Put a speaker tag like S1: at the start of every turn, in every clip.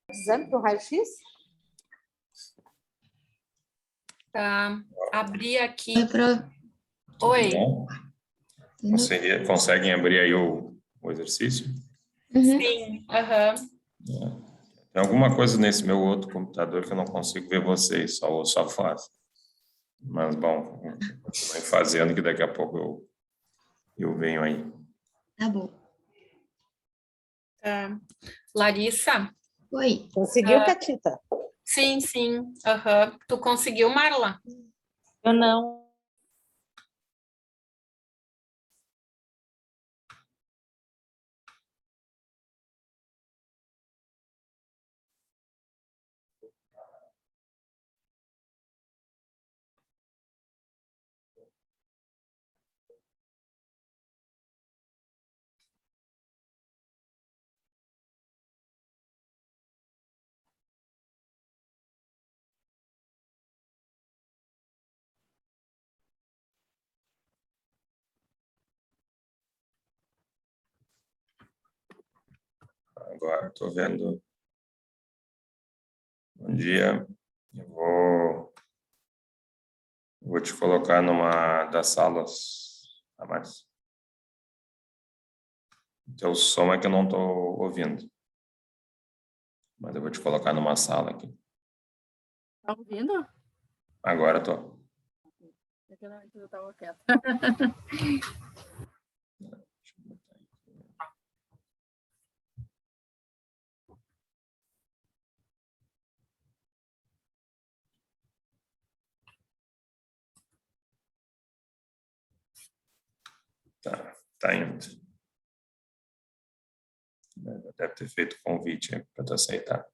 S1: Exame para o raio-x?
S2: Tá. Abri aqui.
S3: Tudo
S2: Oi.
S3: bom? Conseguem abrir aí o exercício?
S2: Sim. Aham.
S3: Tem alguma coisa nesse meu outro computador que eu não consigo ver vocês, só faço. Mas, bom, continuem fazendo que daqui a pouco eu venho aí.
S4: Tá bom.
S2: Tá. Larissa?
S4: Oi.
S1: Conseguiu, Catita?
S2: Sim, sim. Aham. Tu conseguiu, Marla?
S1: Eu não.
S3: Agora estou vendo. Bom dia. Eu vou te colocar numa das salas a mais. Teu som é que eu não estou ouvindo. Mas eu vou te colocar numa sala aqui.
S5: Tá ouvindo?
S3: Agora estou.
S5: É que eu estava quieta.
S3: Tá indo. Deve ter feito o convite para tu aceitar.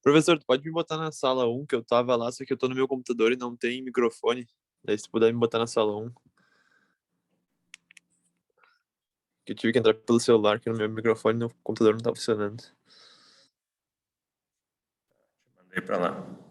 S4: Professor, tu pode me botar na sala 1, que eu tava lá, só que eu tô no meu computador e não tem microfone. Daí se tu puder me botar na sala 1. Que eu tive que entrar pelo celular, que no meu microfone no computador não tá funcionando.
S3: Mandei para lá.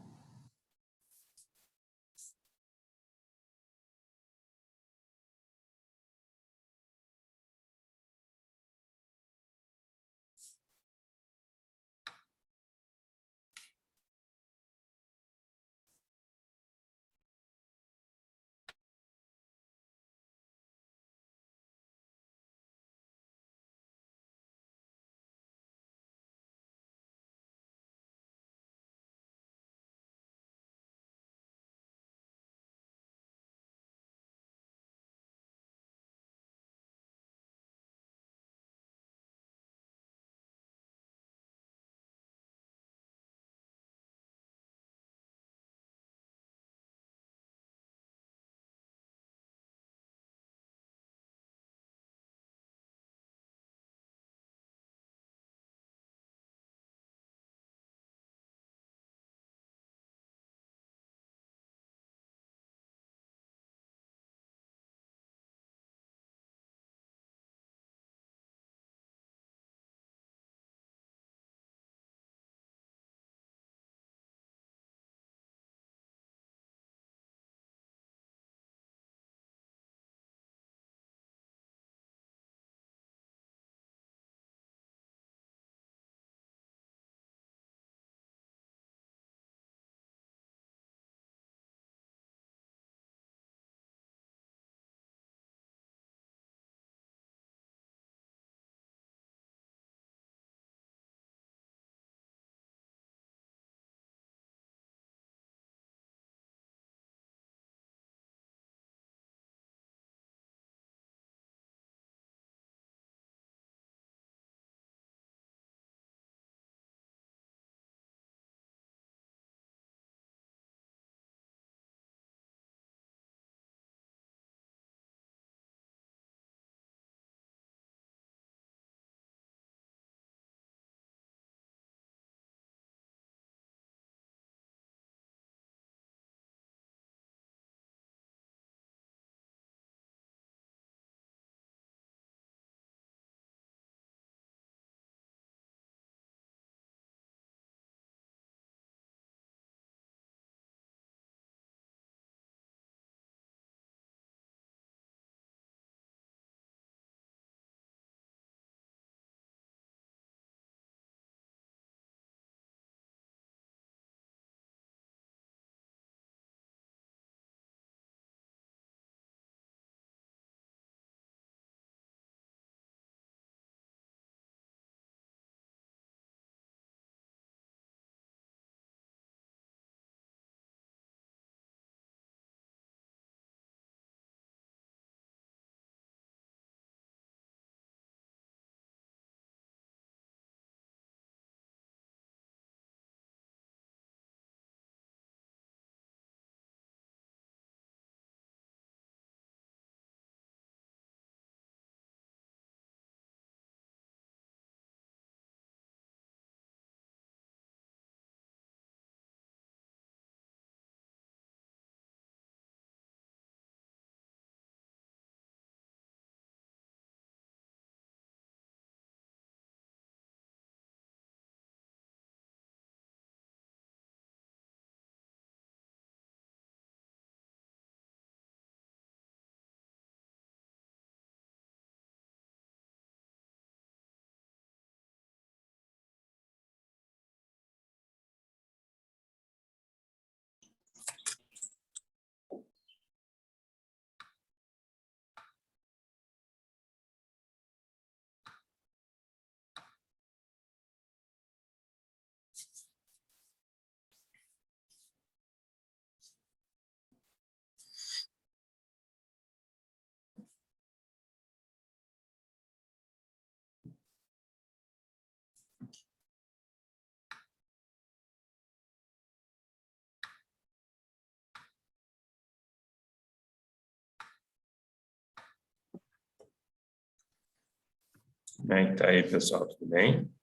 S3: Como é que tá aí, pessoal? Tudo bem?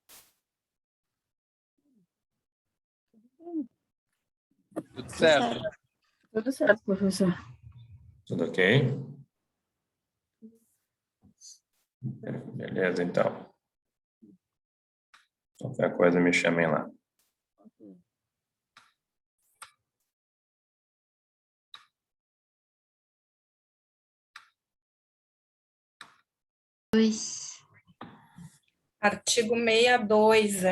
S4: Tudo certo.
S5: Tudo certo, professor.
S3: Tudo ok? Beleza, então. Qualquer coisa me chamem lá.
S2: Artigo 62,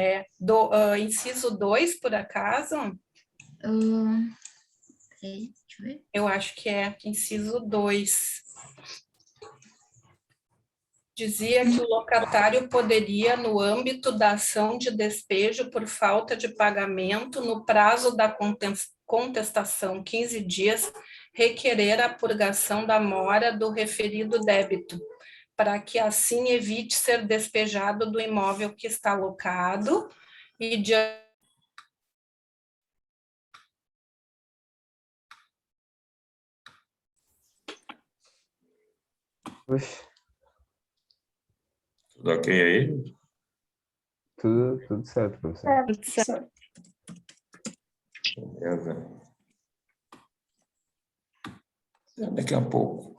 S2: inciso 2, por acaso?
S6: Peraí, deixa eu ver.
S2: Eu acho que é inciso 2. Dizia que o locatário poderia, no âmbito da ação de despejo por falta de pagamento, no prazo da contestação, 15 dias, requerer a purgação da mora do referido débito, para que assim evite ser despejado do imóvel que está locado e de
S7: Oxe,
S3: Tudo ok aí?
S7: tudo certo, professor.
S3: Beleza. Daqui a pouco.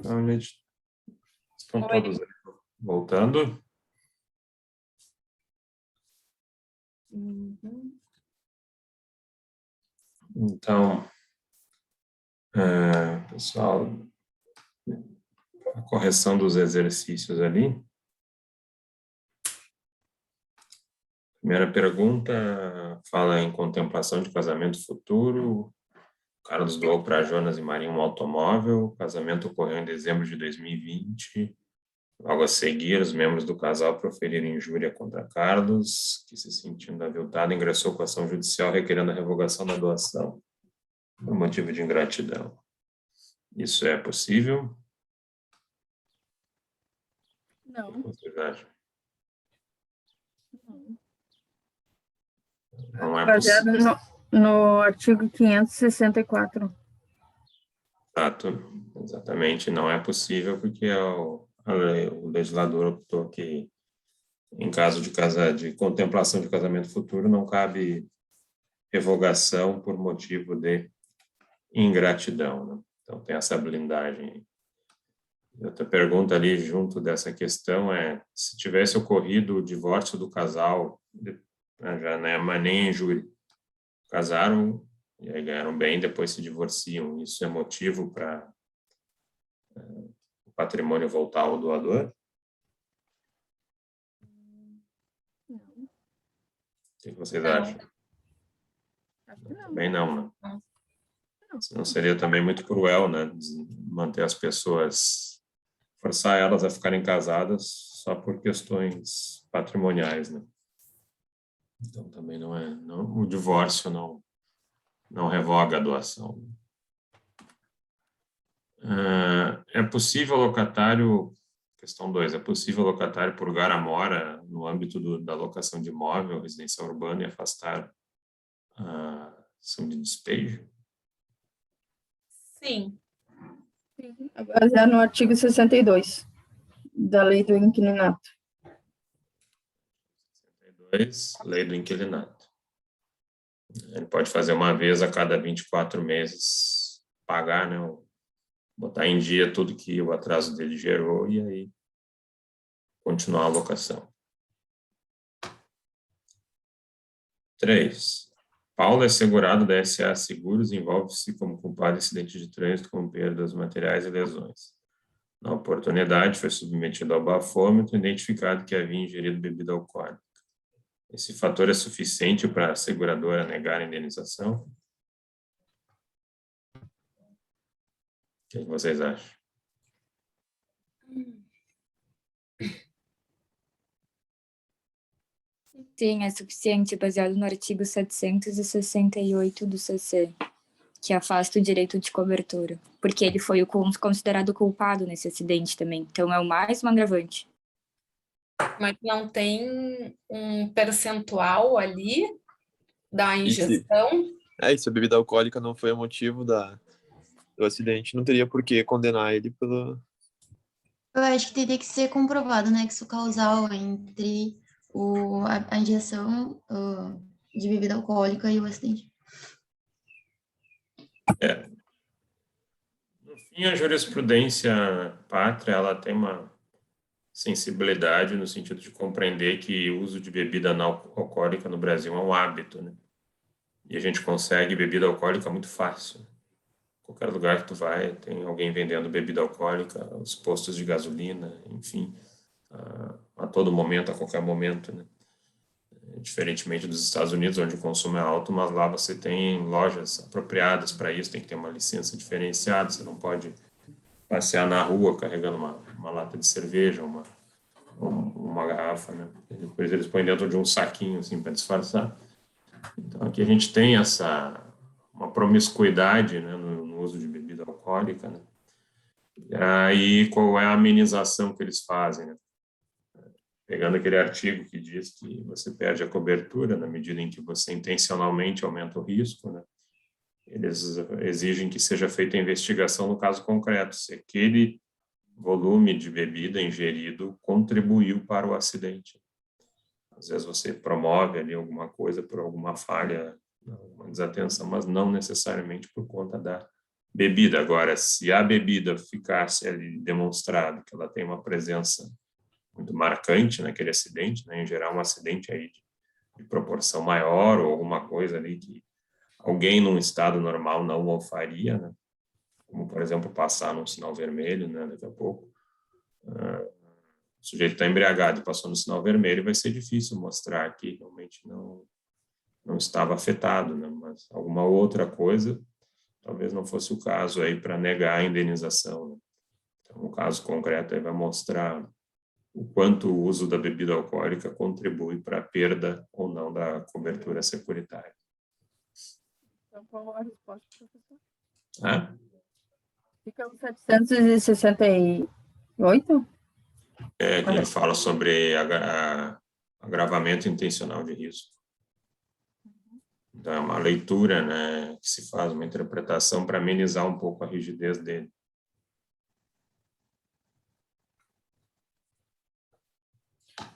S3: Então, eles estão todos aí. Voltando.
S2: Uhum.
S3: Então, pessoal, a correção dos exercícios ali. Primeira pergunta fala em contemplação de casamento futuro. Carlos doou para Jonas e Maria um automóvel. O casamento ocorreu em dezembro de 2020. Logo a seguir, os membros do casal proferiram injúria contra Carlos, que, se sentindo aviltado, ingressou com ação judicial requerendo a revogação da doação por motivo de ingratidão. Isso é possível? O que
S5: Não.
S3: vocês acham? Não é
S5: Baseado
S3: possível.
S5: no artigo 564.
S3: Exato, exatamente, não é possível porque o legislador optou que, em caso de contemplação de casamento futuro, não cabe revogação por motivo de ingratidão, né? Então, tem essa blindagem. Outra pergunta ali junto dessa questão é, se tivesse ocorrido o divórcio do casal, já não é mais nem injúria, casaram e aí ganharam bem, depois se divorciam, isso é motivo para o patrimônio voltar ao doador? O que vocês
S2: Não.
S3: acham?
S5: Acho que não.
S3: Também não, né?
S5: Não.
S3: Senão seria também muito cruel, né? Manter as pessoas, forçar elas a ficarem casadas só por questões patrimoniais, né? Então também o divórcio não revoga a doação. É possível locatário, questão 2, é possível locatário purgar a mora no âmbito da locação de imóvel residencial urbano e afastar a ação de despejo?
S2: Sim,
S5: Baseado no artigo 62 da lei do inquilinato.
S3: 2, lei do inquilinato. Ele pode fazer uma vez a cada 24 meses, pagar, né, botar em dia tudo que o atraso dele gerou e aí continuar a locação. 3. Paulo é segurado da SA Seguros e envolve-se como culpado em acidente de trânsito com perdas materiais e lesões. Na oportunidade, foi submetido ao bafômetro e identificado que havia ingerido bebida alcoólica. Esse fator é suficiente para a seguradora negar a indenização? O que vocês acham?
S6: Sim, é suficiente, baseado no artigo 768 do CC, que afasta o direito de cobertura, porque ele foi o considerado culpado nesse acidente também, então é o mais um agravante.
S2: mas não tem um percentual ali da
S4: E se,
S2: ingestão?
S4: e se a bebida alcoólica não foi o motivo do acidente, não teria por que condenar ele pelo...
S8: Eu acho que teria que ser comprovado, né, que isso causal entre a injeção de bebida alcoólica e o acidente.
S3: No fim, a jurisprudência pátria, ela tem uma sensibilidade no sentido de compreender que o uso de bebida não alcoólica no Brasil é um hábito, né? E a gente consegue bebida alcoólica muito fácil. Qualquer lugar que tu vai, tem alguém vendendo bebida alcoólica, os postos de gasolina, enfim, a todo momento, a qualquer momento, né? Diferentemente dos Estados Unidos, onde o consumo é alto, mas lá você tem lojas apropriadas para isso, tem que ter uma licença diferenciada, você não pode passear na rua carregando uma lata de cerveja, uma garrafa, né? Depois eles põem dentro de um saquinho, assim, para disfarçar. Então, aqui a gente tem uma promiscuidade, né, no uso de bebida alcoólica, né? E aí, qual é a amenização que eles fazem, né? Pegando aquele artigo que diz que você perde a cobertura na medida em que você intencionalmente aumenta o risco, né? Eles exigem que seja feita a investigação no caso concreto, se aquele volume de bebida ingerido contribuiu para o acidente. Às vezes você promove ali alguma coisa por alguma falha, uma desatenção, mas não necessariamente por conta da bebida. Agora, se a bebida ficasse ali demonstrado que ela tem uma presença muito marcante naquele acidente, né, em geral um acidente aí de proporção maior ou alguma coisa ali que alguém num estado normal não o faria, né, como, por exemplo, passar num sinal vermelho, né, daqui a pouco. O sujeito está embriagado e passou no sinal vermelho, vai ser difícil mostrar que realmente não estava afetado, né, mas alguma outra coisa talvez não fosse o caso aí para negar a indenização, né? Então, o caso concreto aí vai mostrar o quanto o uso da bebida alcoólica contribui para a perda ou não da cobertura securitária.
S5: Então, qual a resposta, professor?
S3: Ah?
S5: Fica o 768?
S3: É, que ele fala sobre agravamento intencional de risco. Então, é uma leitura, né, que se faz, uma interpretação para amenizar um pouco a rigidez dele.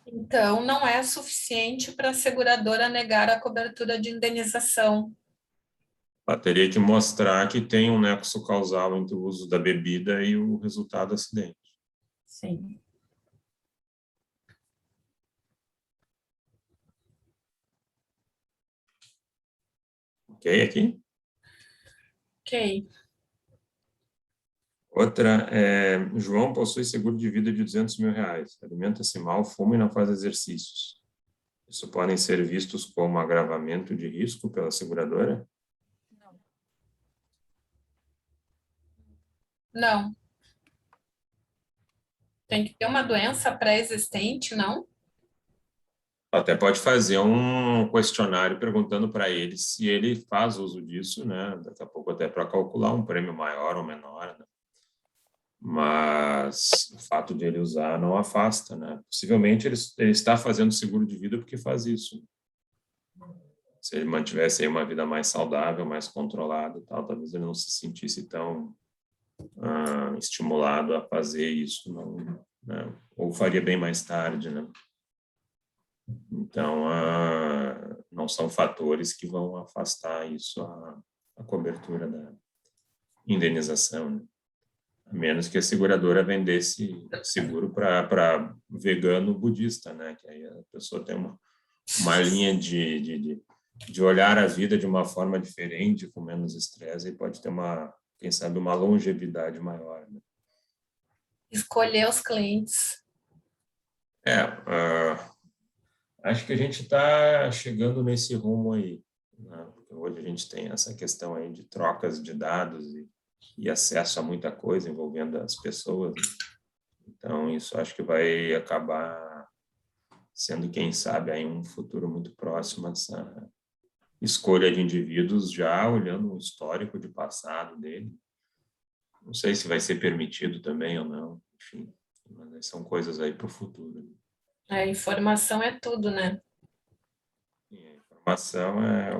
S2: Então, não é suficiente para a seguradora negar a cobertura de indenização.
S3: Ela teria que mostrar que tem um nexo causal entre o uso da bebida e o resultado do acidente.
S2: Sim.
S3: Ok, aqui?
S2: Ok.
S3: Outra é, João possui seguro de vida de R$200 mil. Alimenta-se mal, fuma e não faz exercícios. Isso podem ser vistos como agravamento de risco pela seguradora?
S2: Não. Tem que ter uma doença pré-existente, não?
S3: Até pode fazer um questionário perguntando para ele se ele faz uso disso, né? Daqui a pouco até para calcular um prêmio maior ou menor, né? Mas o fato de ele usar não afasta, né? Possivelmente ele está fazendo seguro de vida porque faz isso. Se ele mantivesse aí uma vida mais saudável, mais controlada e tal, talvez ele não se sentisse tão estimulado a fazer isso, não, né? Ou faria bem mais tarde, né? Então, não são fatores que vão afastar isso, a cobertura da indenização, né? A menos que a seguradora vendesse seguro para vegano budista, né? Que aí a pessoa tem uma linha de olhar a vida de uma forma diferente, com menos estresse, e pode ter quem sabe, uma longevidade maior, né?
S2: Escolher os clientes.
S3: Acho que a gente está chegando nesse rumo aí, né? Porque hoje a gente tem essa questão aí de trocas de dados e acesso a muita coisa envolvendo as pessoas, né? Então, isso acho que vai acabar sendo, quem sabe, aí um futuro muito próximo essa escolha de indivíduos já olhando o histórico de passado dele. Não sei se vai ser permitido também ou não, enfim, mas são coisas aí para o futuro.
S2: A informação é tudo, né?
S3: A informação é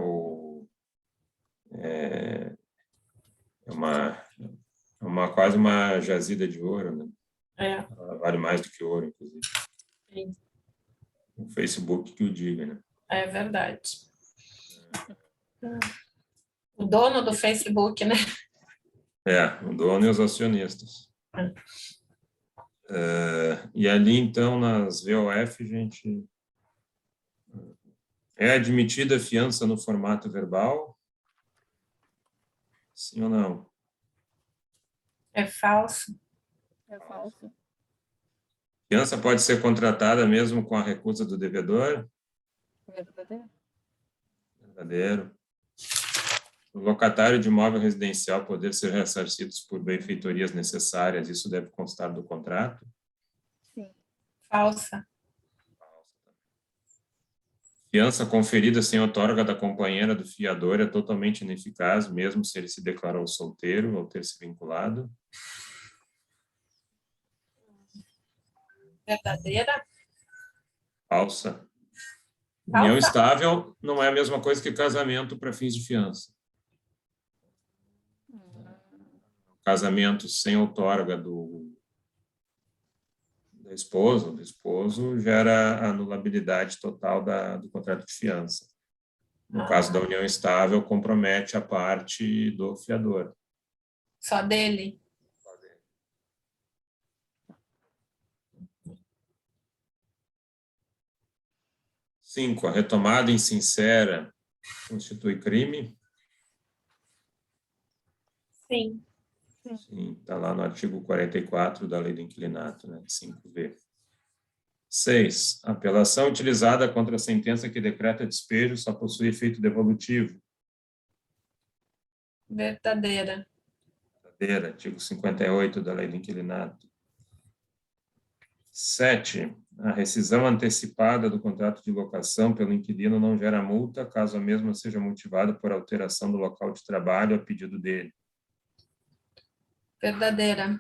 S3: quase uma jazida de ouro, né? Ela vale mais do que ouro, inclusive.
S2: Sim.
S3: O Facebook que o diga, né?
S2: É verdade. O dono do Facebook, né?
S3: O dono e os acionistas. E ali, então, nas VOF, gente, é admitida fiança no formato verbal? Sim ou não?
S2: É falso.
S5: É falso.
S3: Fiança pode ser contratada mesmo com a recusa do devedor?
S5: Verdadeiro.
S3: Verdadeiro. O locatário de imóvel residencial poder ser ressarcido por benfeitorias necessárias, isso deve constar do contrato?
S5: Sim.
S2: Falsa.
S3: Fiança conferida sem outorga da companheira do fiador é totalmente ineficaz, mesmo se ele se declarou solteiro ou ter se vinculado?
S2: Verdadeira?
S3: Falsa. União estável não é a mesma coisa que casamento para fins de fiança. Casamento sem outorga da esposa ou do esposo gera anulabilidade total do contrato de fiança. No caso da união estável, compromete a parte do fiador.
S2: Só dele.
S3: 5. A retomada insincera constitui crime?
S1: Sim.
S3: Sim, está lá no artigo 44 da Lei do Inquilinato, né, 5b. 6. A apelação utilizada contra a sentença que decreta despejo só possui efeito devolutivo.
S2: Verdadeira.
S3: Verdadeira, artigo 58 da Lei do Inquilinato. 7. A rescisão antecipada do contrato de locação pelo inquilino não gera multa, caso a mesma seja motivada por alteração do local de trabalho a pedido dele.
S2: Verdadeira.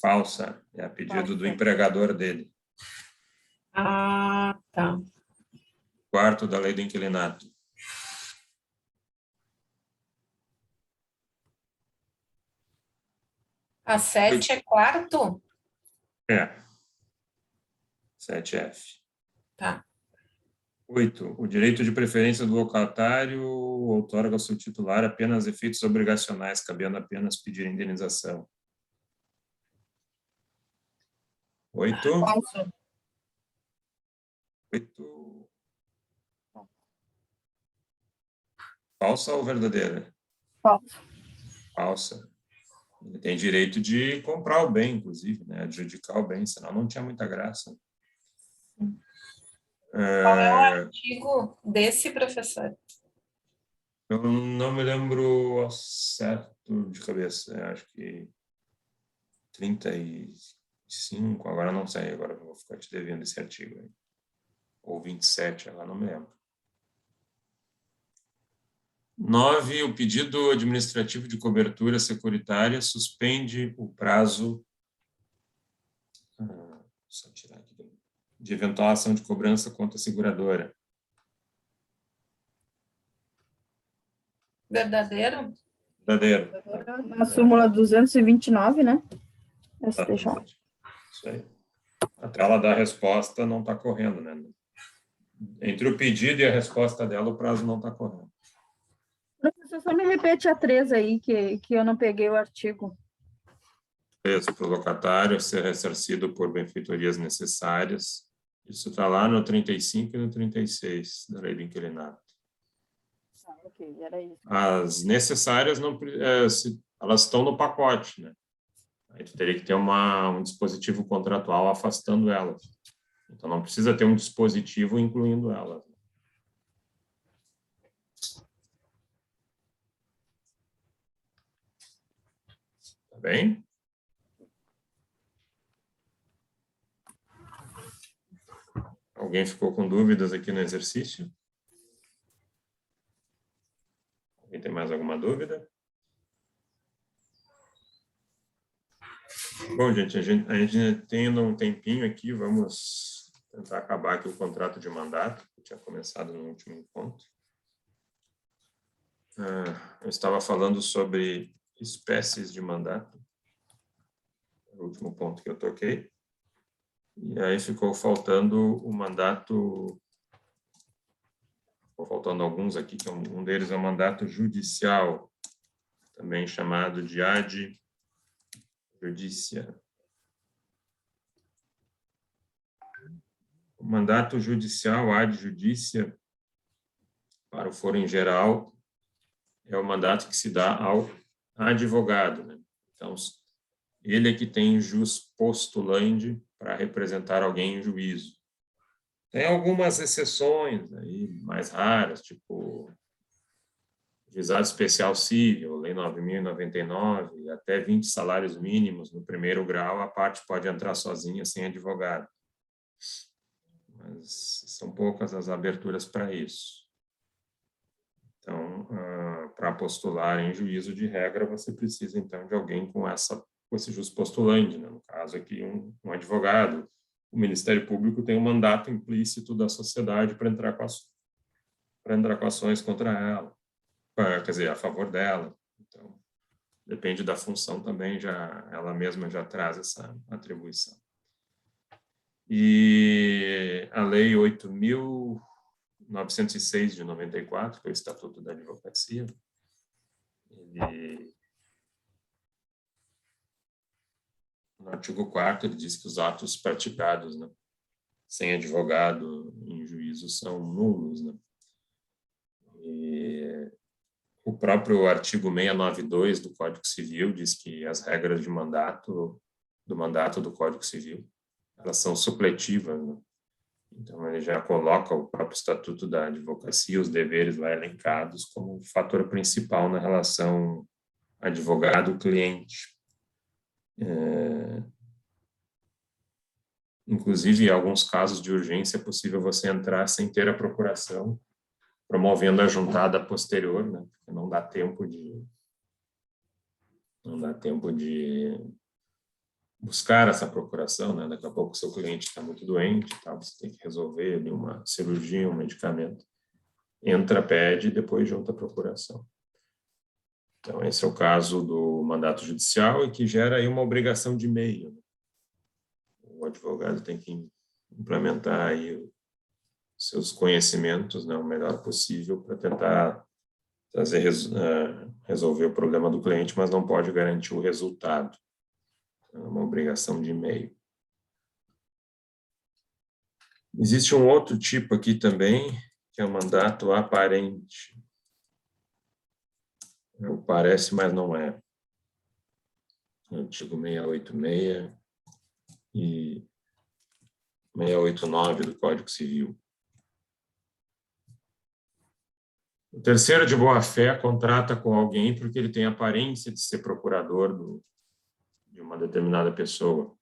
S3: Falsa, é a pedido do
S1: Falsa.
S3: empregador dele.
S2: Ah, tá.
S3: 4º da Lei do Inquilinato.
S2: A 7 é quarto?
S3: É. 7F.
S2: Tá.
S3: 8. O direito de preferência do locatário outorga ao seu titular apenas efeitos obrigacionais, cabendo apenas pedir indenização. 8.
S5: Falso.
S3: 8. Falsa ou verdadeira?
S5: Falso.
S3: Falsa. Ele tem direito de comprar o bem, inclusive, né? Adjudicar o bem, senão não tinha muita graça.
S2: Qual é o artigo desse, professor?
S3: Eu não me lembro ao certo de cabeça, acho que 35, agora não sei, agora eu vou ficar te devendo esse artigo aí. Ou 27, agora não me lembro. 9. O pedido administrativo de cobertura securitária suspende o prazo só tirar aqui, de eventual ação de cobrança contra a seguradora.
S2: Verdadeiro?
S3: Verdadeiro.
S5: Na súmula 229, né? STJ.
S3: Exatamente. Isso aí. Até ela dar a resposta, não está correndo, né? Entre o pedido e a resposta dela, o prazo não está correndo.
S5: Professor, só me repete a 3 aí, que eu não peguei o artigo.
S3: Preço para o locatário ser ressarcido por benfeitorias necessárias. Isso está lá no 35 e no 36 da Lei do Inquilinato.
S5: Ah, ok, era isso.
S3: As necessárias, não, elas estão no pacote, né? Aí tu teria que ter um dispositivo contratual afastando elas. Então, não precisa ter um dispositivo incluindo elas. Tá bem? Alguém ficou com dúvidas aqui no exercício? Alguém tem mais alguma dúvida? Bom, gente, a gente tendo um tempinho aqui, vamos tentar acabar aqui o contrato de mandato, que eu tinha começado no último encontro. Eu estava falando sobre espécies de mandato, o último ponto que eu toquei. E aí ficou faltando o mandato, ficou faltando alguns aqui, que um deles é o mandato judicial, também chamado de ad judicia. O mandato judicial ad judicia, para o foro em geral, é o mandato que se dá ao advogado, né? Então, ele é que tem jus postulandi para representar alguém em juízo. Tem algumas exceções aí, mais raras, tipo juizado especial civil, Lei 9.099, até 20 salários mínimos no primeiro grau, a parte pode entrar sozinha, sem advogado. Mas são poucas as aberturas para isso. Então, para postular em juízo de regra, você precisa, então, de alguém com esse jus postulandi, né? No caso aqui, um advogado. O Ministério Público tem um mandato implícito da sociedade para entrar com ações contra ela, quer dizer, a favor dela. Então, depende da função também, ela mesma já traz essa atribuição. E a Lei 8.906 de 94, que é o Estatuto da Advocacia, ele artigo 4º, ele diz que os atos praticados, né, sem advogado em juízo são nulos, né? E o próprio artigo 692 do Código Civil diz que as regras de mandato do Código Civil, elas são supletivas, né? Então, ele já coloca o próprio Estatuto da Advocacia, os deveres lá elencados como fator principal na relação advogado-cliente. Inclusive, em alguns casos de urgência, é possível você entrar sem ter a procuração, promovendo a juntada posterior, né? Porque não dá tempo de buscar essa procuração, né? Daqui a pouco o seu cliente está muito doente, tá? Você tem que resolver ali uma cirurgia, um medicamento. Entra, pede e depois junta a procuração. Então, esse é o caso do mandato judicial e que gera aí uma obrigação de meio, né? O advogado tem que implementar aí seus conhecimentos, né, o melhor possível para tentar resolver o problema do cliente, mas não pode garantir o resultado. É uma obrigação de meio. Existe um outro tipo aqui também, que é o mandato aparente. Parece, mas não é. Artigo 686 e 689 do Código Civil. O terceiro de boa-fé contrata com alguém porque ele tem aparência de ser procurador de uma determinada pessoa.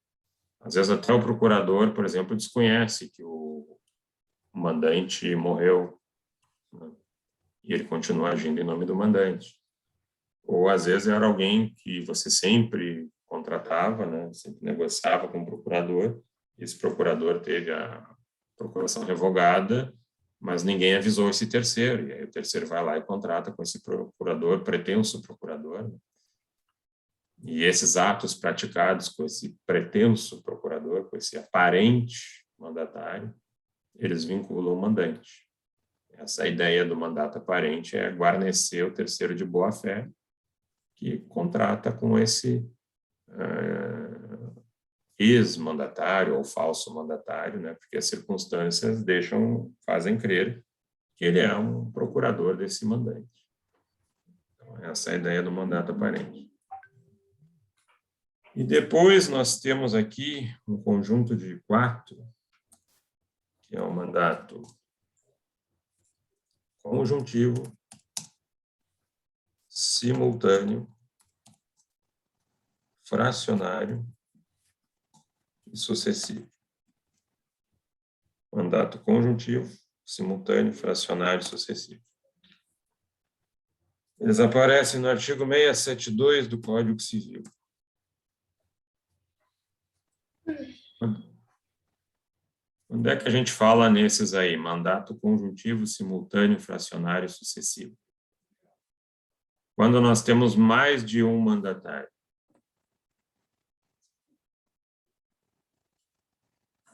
S3: Às vezes até o procurador, por exemplo, desconhece que o mandante morreu, né? E ele continua agindo em nome do mandante. Ou às vezes era alguém que você sempre contratava, né? Sempre negociava com o procurador. Esse procurador teve a procuração revogada, mas ninguém avisou esse terceiro, e aí o terceiro vai lá e contrata com esse procurador, pretenso procurador, né? E esses atos praticados com esse pretenso procurador, com esse aparente mandatário, eles vinculam o mandante. Essa ideia do mandato aparente é guarnecer o terceiro de boa-fé, que contrata com esse ex-mandatário ou falso mandatário, né? Porque as circunstâncias fazem crer que ele é um procurador desse mandante. Então, essa é a ideia do mandato aparente. E depois nós temos aqui um conjunto de 4, que é o mandato conjuntivo, simultâneo, fracionário e sucessivo. Mandato conjuntivo, simultâneo, fracionário e sucessivo. Eles aparecem no artigo 672 do Código Civil. Onde é que a gente fala nesses aí? Mandato conjuntivo, simultâneo, fracionário e sucessivo. Quando nós temos mais de um mandatário.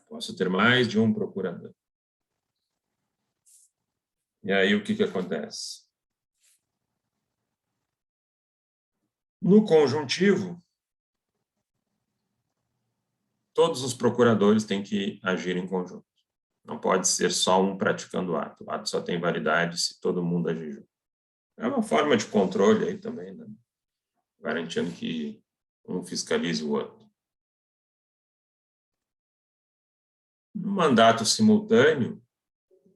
S3: Posso ter mais de um procurador. E aí o que acontece? No conjuntivo, todos os procuradores têm que agir em conjunto. Não pode ser só um praticando o ato. O ato só tem validade se todo mundo agir junto. É uma forma de controle aí também, né? Garantindo que um fiscalize o outro. No mandato simultâneo,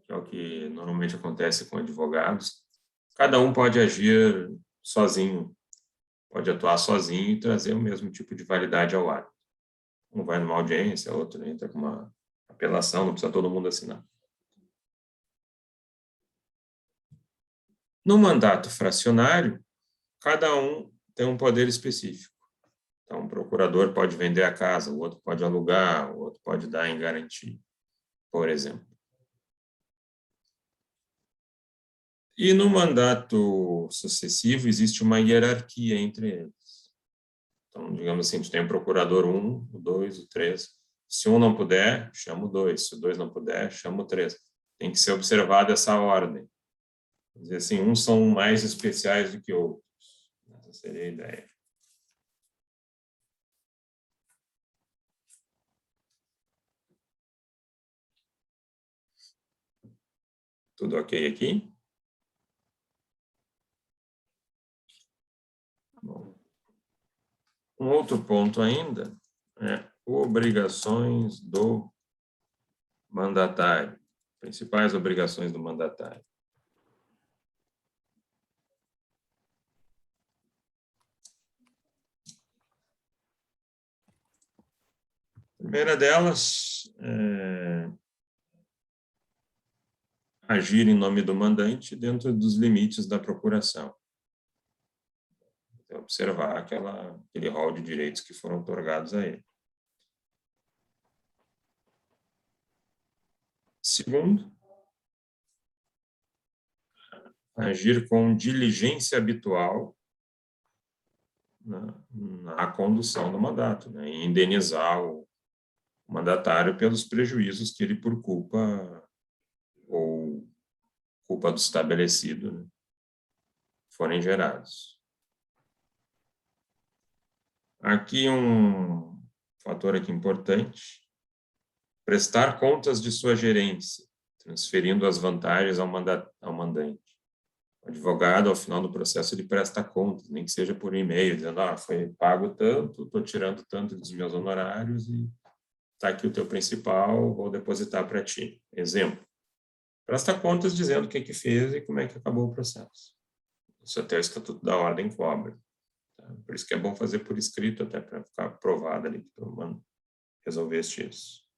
S3: que é o que normalmente acontece com advogados, cada um pode agir sozinho, pode atuar sozinho e trazer o mesmo tipo de validade ao ato. Um vai numa audiência, outro entra com uma apelação, não precisa todo mundo assinar. No mandato fracionário, cada um tem um poder específico. Então, um procurador pode vender a casa, o outro pode alugar, o outro pode dar em garantia, por exemplo. E no mandato sucessivo, existe uma hierarquia entre eles. Então, digamos assim, tu tem o procurador 1, o 2, o 3. Se um não puder, chama o 2. Se o 2 não puder, chama o 3. Tem que ser observada essa ordem. Quer dizer assim, uns são mais especiais do que outros. Essa seria a ideia. Tudo ok aqui? Bom. Um outro ponto ainda é obrigações do mandatário. Principais obrigações do mandatário. A primeira delas é agir em nome do mandante dentro dos limites da procuração. Observar aquele rol de direitos que foram otorgados a ele. Segundo, agir com diligência habitual na condução do mandato, né, e indenizar o mandatário pelos prejuízos que ele, por culpa ou culpa do estabelecido, né, forem gerados. Aqui um fator aqui importante, prestar contas de sua gerência, transferindo as vantagens ao mandante. O advogado, ao final do processo, ele presta contas, nem que seja por e-mail, dizendo, foi pago tanto, estou tirando tanto dos meus honorários e está aqui o teu principal, vou depositar para ti. Exemplo. Presta contas dizendo o que fez e como é que acabou o processo. Isso até o Estatuto da Ordem cobra. Tá? Por isso que é bom fazer por escrito, até para ficar provado ali, que tu resolveste isso.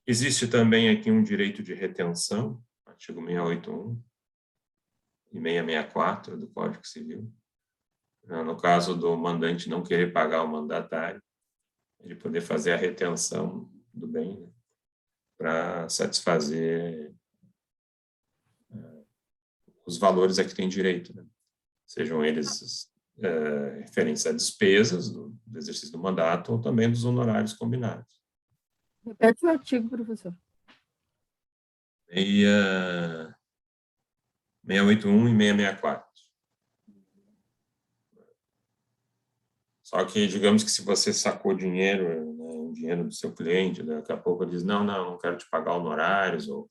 S3: Existe também aqui um direito de retenção, artigo 681 e 664 do Código Civil. No caso do mandante não querer pagar o mandatário, ele poder fazer a retenção do bem, né, para satisfazer os valores a que tem direito, né? Sejam eles referentes a despesas do exercício do mandato ou também dos honorários combinados.
S5: Repete o artigo, professor.
S3: 681 e 664. Só que, digamos que se você sacou dinheiro, né, um dinheiro do seu cliente, daqui a pouco ele diz, não quero te pagar honorários, ou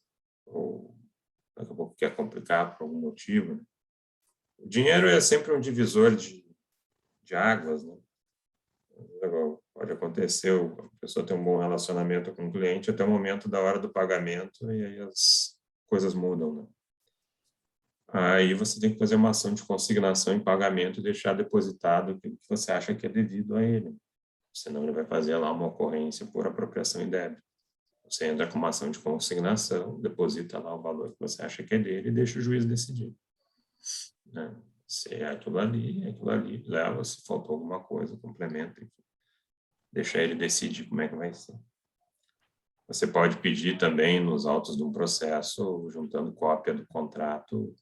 S3: daqui a pouco quer complicar por algum motivo. Né? O dinheiro é sempre um divisor de águas, né? Pode acontecer, a pessoa tem um bom relacionamento com o cliente até o momento da hora do pagamento e aí as coisas mudam, né? Aí você tem que fazer uma ação de consignação em pagamento e deixar depositado aquilo que você acha que é devido a ele. Senão ele vai fazer lá uma ocorrência por apropriação indébita. Você entra com uma ação de consignação, deposita lá o valor que você acha que é dele e deixa o juiz decidir. Né? Se é aquilo ali, leva, se faltou alguma coisa, complementa, deixa ele decidir como é que vai ser. Você pode pedir também nos autos de um processo, juntando cópia do contrato,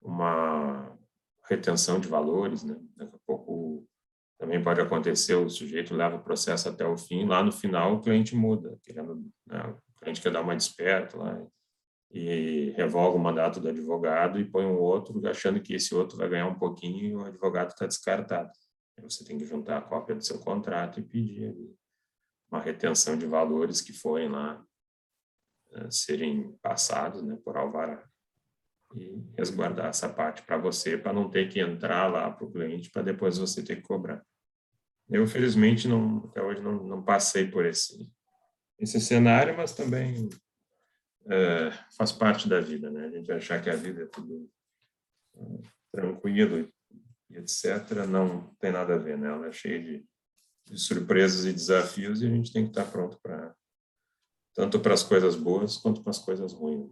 S3: uma retenção de valores, né? Daqui a pouco também pode acontecer, o sujeito leva o processo até o fim, lá no final o cliente muda, né? O cliente quer dar uma desperta lá e revoga o mandato do advogado e põe um outro, achando que esse outro vai ganhar um pouquinho e o advogado está descartado. Aí você tem que juntar a cópia do seu contrato e pedir ali uma retenção de valores que forem lá serem passados, né, por alvará. E resguardar essa parte para você, para não ter que entrar lá para o cliente, para depois você ter que cobrar. Eu, felizmente, até hoje não passei por esse cenário, mas também faz parte da vida, né? A gente achar que a vida é tudo tranquilo e etc., não tem nada a ver, né? Ela é cheia de surpresas e desafios e a gente tem que estar pronto tanto para as coisas boas quanto para as coisas ruins.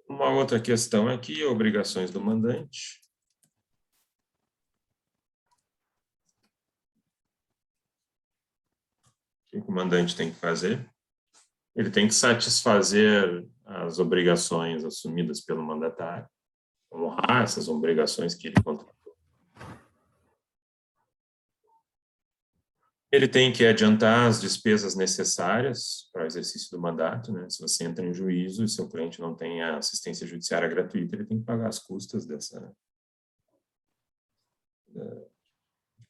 S3: Uma outra questão aqui, obrigações do mandante. O que o mandante tem que fazer? Ele tem que satisfazer as obrigações assumidas pelo mandatário, honrar essas obrigações que ele contratou. Ele tem que adiantar as despesas necessárias para o exercício do mandato, né? Se você entra em juízo e seu cliente não tem a assistência judiciária gratuita, ele tem que pagar as custas de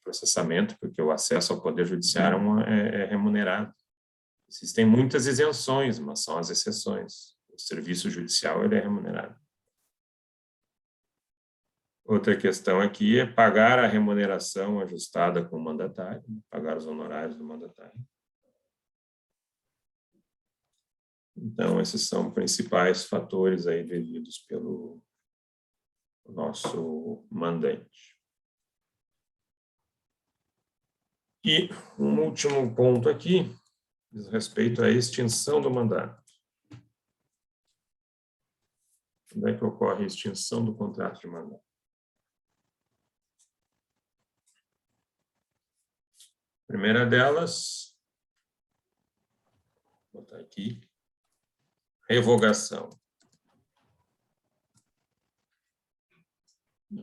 S3: processamento, porque o acesso ao Poder Judiciário é remunerado. Existem muitas isenções, mas são as exceções. O serviço judicial ele é remunerado. Outra questão aqui é pagar a remuneração ajustada com o mandatário, pagar os honorários do mandatário. Então, esses são principais fatores aí devidos pelo nosso mandante. E um último ponto aqui, diz respeito à extinção do mandato. Quando é que ocorre a extinção do contrato de mandato? A primeira delas, vou botar aqui, revogação.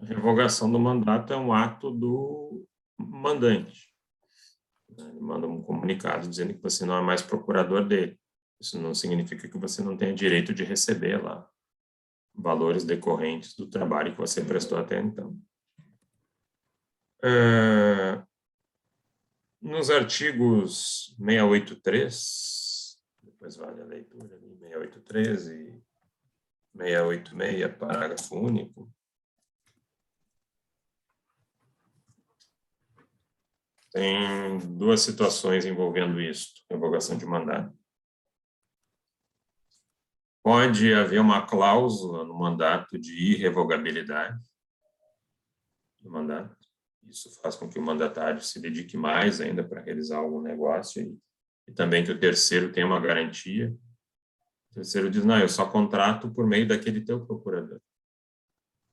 S3: A revogação do mandato é um ato do mandante. Ele manda um comunicado dizendo que você não é mais procurador dele. Isso não significa que você não tenha direito de receber lá valores decorrentes do trabalho que você prestou até então. Nos artigos 683, depois vale a leitura ali, 683 e 686, parágrafo único, tem duas situações envolvendo isso, revogação de mandato. Pode haver uma cláusula no mandato de irrevogabilidade do mandato. Isso faz com que o mandatário se dedique mais ainda para realizar algum negócio e também que o terceiro tenha uma garantia. O terceiro diz, não, eu só contrato por meio daquele teu procurador.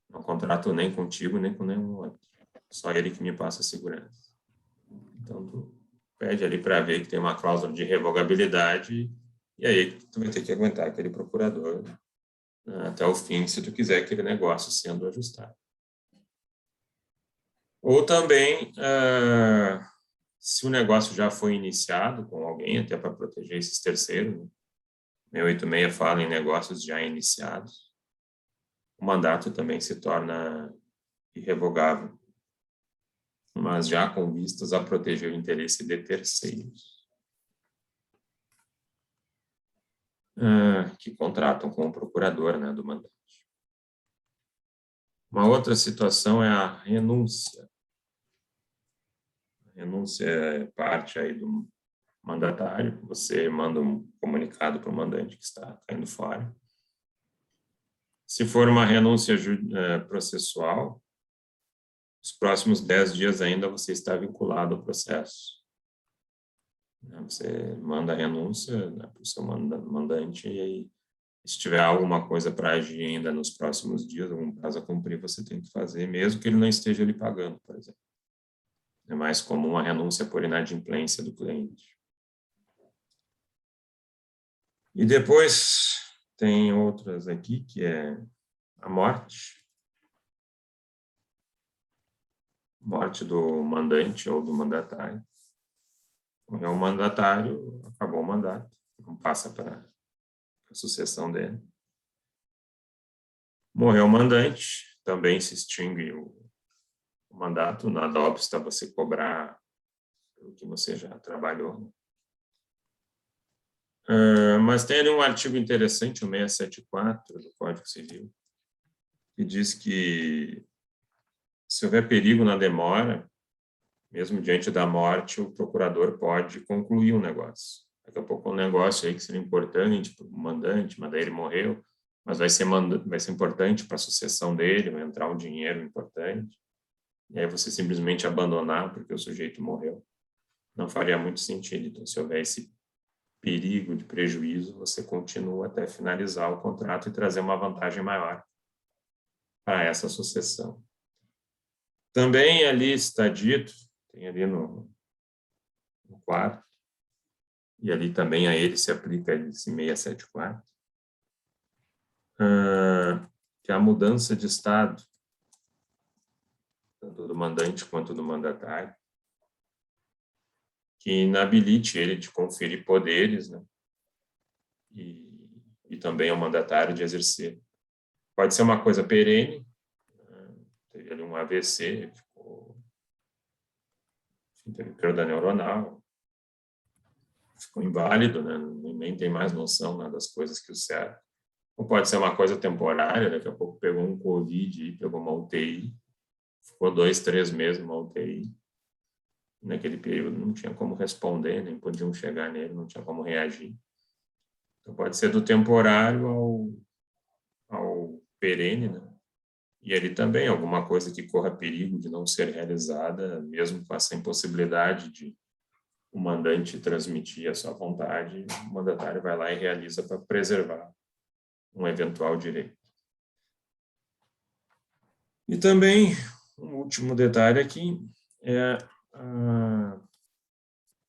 S3: Não contrato nem contigo, nem com nenhum outro. Só ele que me passa segurança. Então, tu pede ali para ver que tem uma cláusula de revogabilidade e aí tu vai ter que aguentar aquele procurador até o fim, se tu quiser aquele negócio sendo ajustado. Ou também, se o negócio já foi iniciado com alguém, até para proteger esses terceiros, né? 686 fala em negócios já iniciados, o mandato também se torna irrevogável, mas já com vistas a proteger o interesse de terceiros que contratam com o procurador, né, do mandante. Uma outra situação é a renúncia. A renúncia é parte aí do mandatário, você manda um comunicado para o mandante que está caindo fora. Se for uma renúncia processual, os próximos 10 dias ainda você está vinculado ao processo. Você manda a renúncia, né, para o seu mandante e aí, se tiver alguma coisa para agir ainda nos próximos dias, algum prazo a cumprir, você tem que fazer, mesmo que ele não esteja lhe pagando, por exemplo. É mais comum a renúncia por inadimplência do cliente. E depois tem outras aqui, que é a morte. Morte do mandante ou do mandatário. É o mandatário, acabou o mandato, não passa para a sucessão dele. Morreu o mandante, também se extingue o mandato, nada obsta você cobrar pelo que você já trabalhou. Mas tem ali um artigo interessante, o 674 do Código Civil, que diz que se houver perigo na demora, mesmo diante da morte, o procurador pode concluir um negócio. Daqui a pouco um negócio aí que seria importante para o mandante, mas daí ele morreu, mas vai ser importante para a sucessão dele, vai entrar um dinheiro importante, e aí você simplesmente abandonar porque o sujeito morreu. Não faria muito sentido. Então, se houver esse perigo de prejuízo, você continua até finalizar o contrato e trazer uma vantagem maior para essa sucessão. Também ali está dito, tem ali no quarto, e ali também a ele se aplica esse 674, que é a mudança de estado, tanto do mandante quanto do mandatário, que inabilite ele de conferir poderes, né? E também ao mandatário de exercer. Pode ser uma coisa perene, teve ali um AVC, ficou teve perda neuronal, ficou inválido, né? Nem tem mais noção, né, das coisas que o cercam. Ou pode ser uma coisa temporária, daqui a pouco pegou um Covid, pegou uma UTI, ficou 2, 3 meses numa UTI. Naquele período não tinha como responder, nem podiam chegar nele, não tinha como reagir. Então pode ser do temporário ao perene, né? E ali também alguma coisa que corra perigo de não ser realizada, mesmo com essa impossibilidade de o mandante transmitir a sua vontade, o mandatário vai lá e realiza para preservar um eventual direito. E também, um último detalhe aqui, é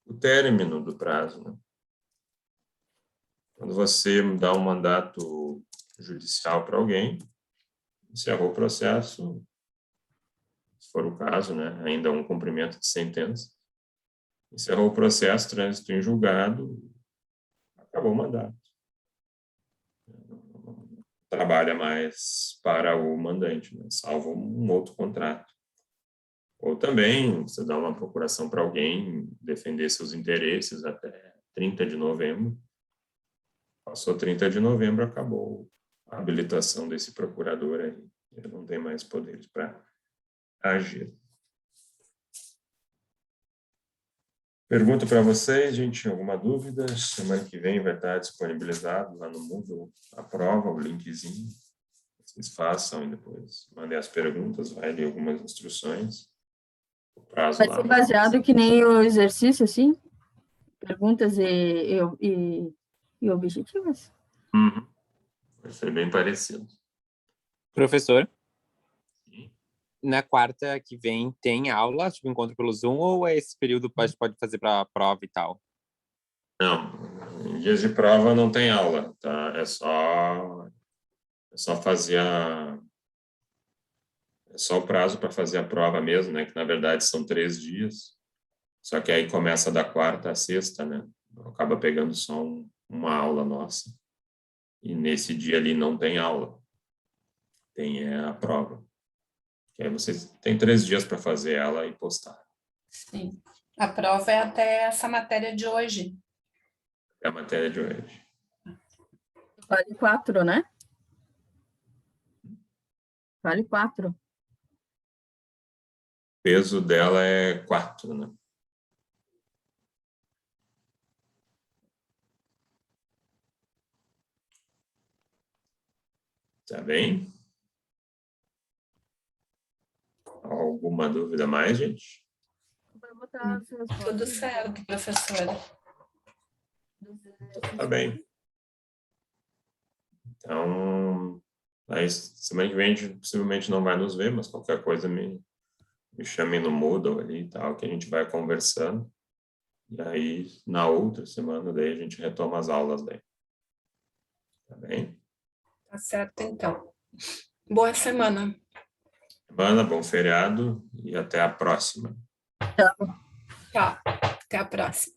S3: o término do prazo, né? Quando você dá um mandato judicial para alguém, encerrou o processo, se for o caso, né, ainda um cumprimento de sentença, encerrou o processo, trânsito em julgado, acabou o mandato. Não trabalha mais para o mandante, né, salvo um outro contrato. Ou também, você dá uma procuração para alguém defender seus interesses até 30 de novembro. Passou 30 de novembro, acabou a habilitação desse procurador aí. Ele não tem mais poderes para agir. Pergunta para vocês, gente, alguma dúvida? Semana que vem vai estar disponibilizado lá no Moodle a prova, o linkzinho. Vocês façam e depois mandem as perguntas, vai ler algumas instruções. O prazo
S5: Vai
S3: lá.
S5: ser baseado que nem o exercício, assim? Perguntas e objetivas?
S3: Uhum. Vai ser bem parecido.
S9: Professor,
S3: Sim.
S9: na quarta que vem tem aula, tipo, encontro pelo Zoom, ou é esse período pode fazer para a prova e tal?
S3: Não, em dias de prova não tem aula, tá? É só fazer é só o prazo para fazer a prova mesmo, né? Que na verdade são 3 dias. Só que aí começa da quarta à sexta, né? Acaba pegando só uma aula nossa. E nesse dia ali não tem aula. Tem a prova. Que aí vocês têm 3 dias para fazer ela e postar.
S2: Sim. A prova é até essa matéria de hoje.
S3: É a matéria de hoje.
S5: Vale 4, né? Vale 4.
S3: O peso dela é 4, né? Tá bem? Alguma dúvida mais, gente?
S5: Vai botar as respostas.
S2: Tudo certo, professora.
S3: Tá bem. Então, aí, semana que vem a gente possivelmente não vai nos ver, mas qualquer coisa me chamem no Moodle ali e tal, que a gente vai conversando. E aí, na outra semana, daí a gente retoma as aulas daí. Tá bem?
S2: Tá certo, então. Boa semana.
S3: Semana, bom feriado e até a próxima.
S2: Tchau. Até a próxima.